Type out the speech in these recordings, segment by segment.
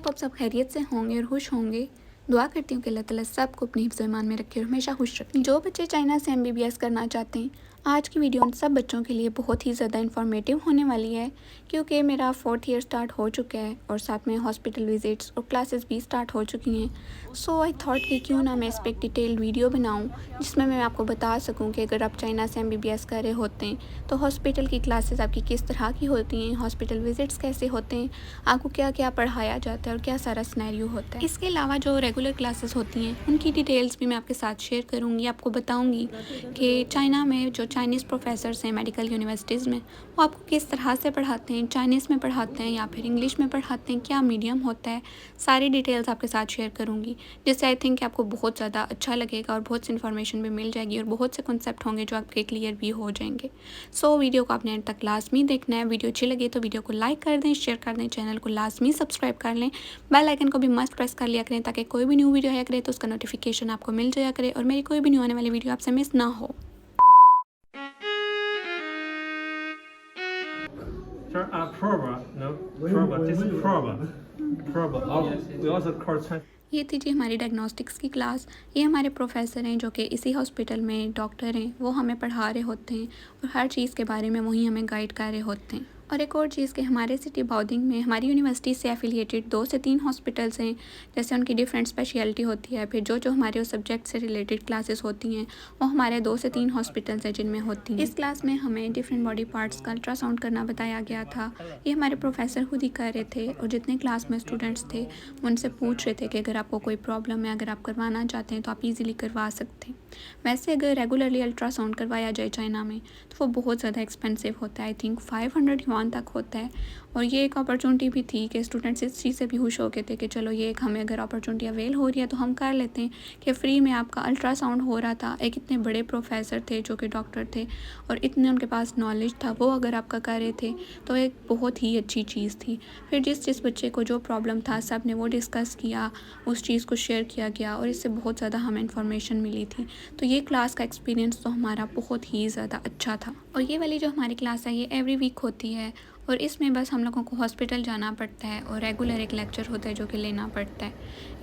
Hope आप सब खैरियत से होंगे और खुश होंगे। दुआ करती हूँ कि अल्लाह ताला सबको अपने हिफ्ज़ ईमान में रखे और हमेशा खुश रखे। जो बच्चे चाइना से एमबीबीएस करना चाहते हैं, आज की वीडियो उन सब बच्चों के लिए बहुत ही ज़्यादा इन्फॉर्मेटिव होने वाली है, क्योंकि मेरा 4th ईयर स्टार्ट हो चुका है और साथ में हॉस्पिटल विजिट्स और क्लासेस भी स्टार्ट हो चुकी हैं। सो आई थॉट कि क्यों ना मैं इस पर एक डिटेल्ड वीडियो बनाऊँ, जिसमें मैं आपको बता सकूँ कि अगर आप चाइना से एमबीबीएस कर रहे होते हैं तो हॉस्पिटल की क्लासेस आपकी किस तरह की होती हैं, हॉस्पिटल विजिट्स कैसे होते हैं, आपको क्या क्या पढ़ाया जाता है और क्या सारा सिनेरियो होता है। इसके अलावा जो रेगुलर क्लासेस होती हैं उनकी डिटेल्स भी मैं आपके साथ शेयर करूँगी। आपको बताऊँगी कि चाइना में जो चाइनीज़ प्रोफेसर्स हैं मेडिकल यूनिवर्सिटीज़ में, वो आपको किस तरह से पढ़ाते हैं, चाइनीज़ में पढ़ाते हैं या फिर इंग्लिश में पढ़ाते हैं, क्या मीडियम होता है, सारी डिटेल्स आपके साथ शेयर करूँगी, जिससे आई थिंक आपको बहुत ज़्यादा अच्छा लगेगा और बहुत सी इन्फॉर्मेशन भी मिल जाएगी और बहुत से कॉन्सेप्ट होंगे जो आपके क्लियर भी हो जाएंगे। सो वीडियो को आपने एंड तक लाजमी देखना है। वीडियो अच्छी लगे तो वीडियो को लाइक कर दें, शेयर कर दें, चैनल को लाजमी सब्सक्राइब कर लें, बेल आइकन को भी मस्ट प्रेस कर लिया करें ताकि कोई भी न्यू वीडियो आया करे तो उसका नोटिफिकेशन आपको मिल जाया करे और मेरी कोई भी न्यू आने वाली वीडियो आपसे मिस ना हो। Proba, no? Proba, this is proba. Proba. We also call Chinese. ये थी जी हमारी डायग्नोस्टिक्स की क्लास। ये हमारे प्रोफेसर हैं जो कि इसी हॉस्पिटल में डॉक्टर हैं, वो हमें पढ़ा रहे होते हैं और हर चीज़ के बारे में वही हमें गाइड कर रहे होते हैं। और एक और चीज़ कि हमारे सिटी बाउदिंग में हमारी यूनिवर्सिटी से एफिलिएटेड 2 से 3 हॉस्पिटल्स हैं, जैसे उनकी डिफरेंट स्पेशलिटी होती है। फिर जो हमारे उस सब्जेक्ट से रिलेटेड क्लासेस होती हैं वो हमारे 2 से 3 हॉस्पिटल्स हैं जिनमें होती हैं। इस क्लास में हमें डिफरेंट बॉडी पार्ट्स का अल्ट्रासाउंड करना बताया गया था। ये हमारे प्रोफेसर खुद ही कर रहे थे और जितने क्लास में स्टूडेंट्स थे उनसे पूछ रहे थे कि अगर आपको कोई प्रॉब्लम है, अगर आप करवाना चाहते हैं तो आप ईज़िली करवा सकते हैं। वैसे अगर रेगुलरली अल्ट्रासाउंड करवाया जाए चाइना में तो वो बहुत ज़्यादा एक्सपेंसिव होता है। आई थिंक 500 युआन तक होता है। और ये एक अपॉर्चुनिटी भी थी कि स्टूडेंट्स इस चीज़ से भी खुश हो गए थे कि चलो ये एक हमें अगर अपॉर्चुनिटी अवेल हो रही है तो हम कर लेते हैं कि फ्री में आपका अल्ट्रासाउंड हो रहा था। एक इतने बड़े प्रोफेसर थे जो कि डॉक्टर थे और इतने उनके पास नॉलेज था, वो अगर आपका कर रहे थे तो एक बहुत ही अच्छी चीज़ थी। फिर जिस बच्चे को जो प्रॉब्लम था सब ने वो डिस्कस किया, उस चीज़ को शेयर किया गया और इससे बहुत ज़्यादा हमें इन्फॉर्मेशन मिली थी। तो ये क्लास का एक्सपीरियंस तो हमारा बहुत ही ज़्यादा अच्छा था। और ये वाली जो हमारी क्लास है ये एवरी वीक होती है और इसमें बस हम लोगों को हॉस्पिटल जाना पड़ता है और रेगुलर एक लेक्चर होता है जो कि लेना पड़ता है।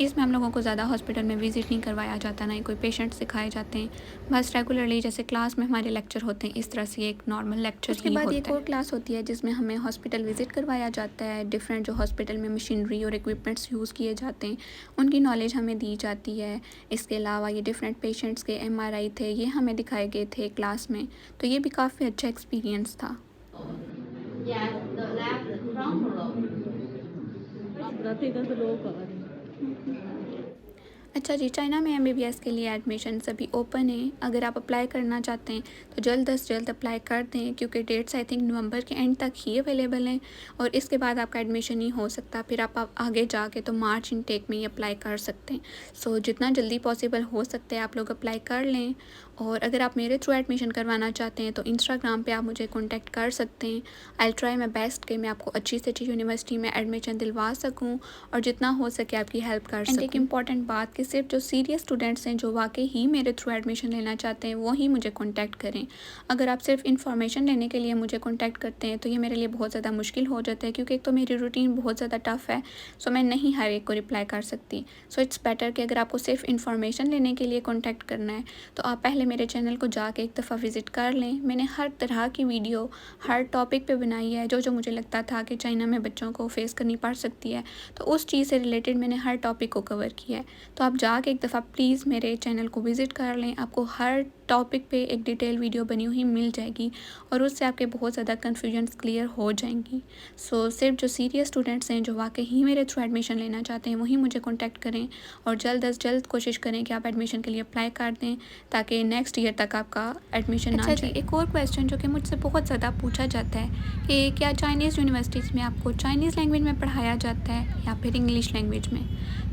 इसमें हम लोगों को ज़्यादा हॉस्पिटल में विज़िट नहीं करवाया जाता, ना ही कोई पेशेंट सिखाए जाते हैं। बस रेगुलरली जैसे क्लास में हमारे लेक्चर होते हैं इस तरह से एक नॉर्मल लेक्चर ही होता है। उसके बाद एक और क्लास होती है जिसमें हमें हॉस्पिटल विज़िट करवाया जाता है। डिफरेंट जो हॉस्पिटल में मशीनरी और इक्विपमेंट्स यूज़ किए जाते हैं उनकी नॉलेज हमें दी जाती है। इसके अलावा ये डिफरेंट पेशेंट्स के MRI थे, ये हमें दिखाए गए थे क्लास में, तो ये भी काफ़ी अच्छा एक्सपीरियंस था। Yes, the left front row. अच्छा जी, चाइना में एमबीबीएस के लिए एडमिशन अभी ओपन है। अगर आप अप्लाई करना चाहते हैं तो जल्द से जल्द अप्लाई कर दें, क्योंकि डेट्स आई थिंक नवंबर के एंड तक ही अवेलेबल हैं और इसके बाद आपका एडमिशन नहीं हो सकता। फिर आप आगे जाके तो मार्च इनटेक में ही अप्लाई कर सकते हैं। सो जितना जल्दी पॉसिबल हो सकता है आप लोग अप्लाई कर लें। और अगर आप मेरे थ्रू एडमिशन करवाना चाहते हैं तो इंस्टाग्राम पे आप मुझे कांटेक्ट कर सकते हैं। आई ट्राई माई बेस्ट कि मैं आपको अच्छी से अच्छी यूनिवर्सिटी में एडमिशन दिलवा सकूं और जितना हो सके आपकी हेल्प कर सकूं। एक इम्पॉर्टेंट बात कि सिर्फ जो सीरियस स्टूडेंट्स हैं जो वाकई ही मेरे थ्रू एडमिशन लेना चाहते हैं वो ही मुझे कॉन्टैक्ट करें। अगर आप सिर्फ इन्फॉर्मेशन लेने के लिए मुझे कॉन्टैक्ट करते हैं तो ये मेरे लिए बहुत ज़्यादा मुश्किल हो जाता है, क्योंकि एक तो मेरी रूटीन बहुत ज़्यादा टफ है, सो मैं नहीं हर एक को रिप्लाई कर सकती। सो इट्स बेटर कि अगर आपको सिर्फ इन्फॉर्मेशन लेने के लिए कॉन्टैक्ट करना है तो आप पहले मेरे चैनल को जाके एक दफ़ा विज़िट कर लें। मैंने हर तरह की वीडियो हर टॉपिक पे बनाई है, जो मुझे लगता था कि चाइना में बच्चों को फेस करनी पड़ सकती है, तो उस चीज़ से रिलेटेड मैंने हर टॉपिक को कवर किया है। तो आप जाके एक दफ़ा प्लीज़ मेरे चैनल को विज़िट कर लें, आपको हर टॉपिक पे एक डिटेल वीडियो बनी हुई मिल जाएगी और उससे आपके बहुत ज़्यादा कन्फ्यूजन्स क्लियर हो जाएंगी। सो सिर्फ जो सीरियस स्टूडेंट्स हैं जो वाकई ही मेरे थ्रू एडमिशन लेना चाहते हैं वही मुझे कॉन्टैक्ट करें और जल्द अज जल्द कोशिश करें कि आप एडमिशन के लिए अप्लाई कर दें ताकि नेक्स्ट ईयर तक आपका एडमिशन ना जाए। एक और क्वेश्चन जो कि मुझसे बहुत ज़्यादा पूछा जाता है कि क्या चाइनीज़ यूनिवर्सिटीज़ में आपको चाइनीज़ लैंग्वेज में पढ़ाया जाता है या फिर इंग्लिश लैंग्वेज में।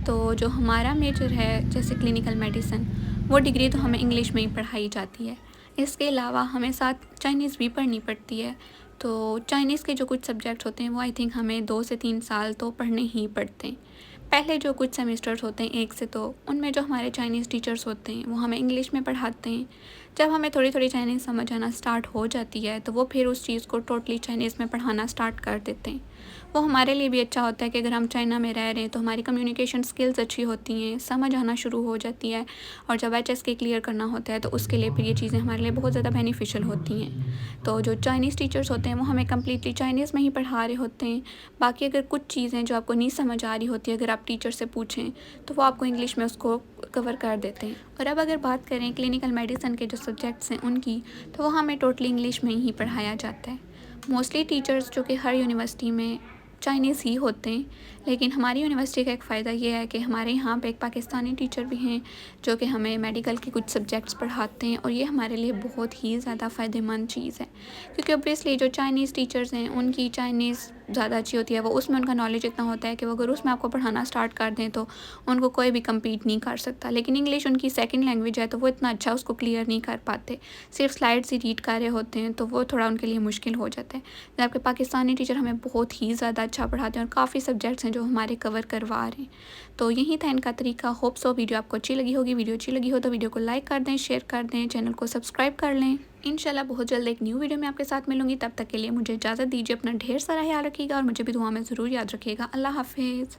तो जो हमारा मेजर है जैसे क्लिनिकल मेडिसिन, वो डिग्री तो हमें इंग्लिश में ही पढ़ाई जाती है। इसके अलावा हमें साथ चाइनीज़ भी पढ़नी पड़ती है। तो चाइनीज़ के जो कुछ सब्जेक्ट्स होते हैं वो आई थिंक हमें 2 से 3 साल तो पढ़ने ही पड़ते हैं। पहले जो कुछ सेमेस्टर्स होते हैं 1 से 2, उनमें जो हमारे चाइनीज़ टीचर्स होते हैं वो हमें इंग्लिश में पढ़ाते हैं। जब हमें थोड़ी थोड़ी चाइनीज़ समझ आना स्टार्ट हो जाती है तो वो फिर उस चीज़ को टोटली चाइनीज़ में पढ़ाना स्टार्ट कर देते हैं। वो हमारे लिए भी अच्छा होता है कि अगर हम चाइना में रह रहे हैं तो हमारी कम्युनिकेशन स्किल्स अच्छी होती हैं, समझ आना शुरू हो जाती है, और जब HSK क्लियर करना होता है तो उसके लिए फिर ये चीज़ें हमारे लिए बहुत ज़्यादा बेनिफिशियल होती हैं। तो जो चाइनीज़ टीचर्स होते हैं वो हमें कम्प्लीटली चाइनीज़ में ही पढ़ा रहे होते हैं। बाकी अगर कुछ चीज़ें जो आपको नहीं समझ आ रही होती, अगर आप टीचर से पूछें तो वो आपको इंग्लिश में उसको कवर कर देते हैं। और अब अगर बात करें क्लिनिकल मेडिसिन के जो सब्जेक्ट्स हैं उनकी, तो वो हमें टोटली इंग्लिश में ही पढ़ाया जाता है। मोस्टली टीचर्स जो कि हर यूनिवर्सिटी में चाइनीज़ ही होते हैं, लेकिन हमारी यूनिवर्सिटी का एक फ़ायदा ये है कि हमारे यहाँ पे एक पाकिस्तानी टीचर भी हैं जो कि हमें मेडिकल के कुछ सब्जेक्ट्स पढ़ाते हैं, और ये हमारे लिए बहुत ही ज़्यादा फ़ायदेमंद चीज़ है, क्योंकि ऑब्वियसली जो चाइनीज़ टीचर्स हैं उनकी चाइनीज़ ज़्यादा अच्छी होती है, वो उसमें उनका नॉलेज इतना होता है कि वो अगर उसमें आपको पढ़ाना स्टार्ट कर दें तो उनको कोई भी कम्पीट नहीं कर सकता। लेकिन इंग्लिश उनकी सेकंड लैंग्वेज है तो वो इतना अच्छा उसको क्लियर नहीं कर पाते, सिर्फ स्लाइड्स ही रीड कर रहे होते हैं, तो वो थोड़ा उनके लिए मुश्किल हो जाता है। जबकि पाकिस्तानी टीचर हमें बहुत ही ज़्यादा अच्छा पढ़ाते हैं और काफ़ी सब्जेक्ट्स हैं जो हमारे कवर करवा रहे हैं। तो यही था इनका तरीका। होप सो वीडियो आपको अच्छी लगी होगी। वीडियो अच्छी लगी हो तो वीडियो को लाइक कर दें, शेयर कर दें, चैनल को सब्सक्राइब कर लें। इंशाल्लाह बहुत जल्द एक न्यू वीडियो में आपके साथ मिलूंगी। तब तक के लिए मुझे इजाज़त दीजिए। अपना ढेर सारा ख्याल रखिएगा और मुझे भी दुआ में ज़रूर याद रखिएगा। अल्लाह हाफिज़।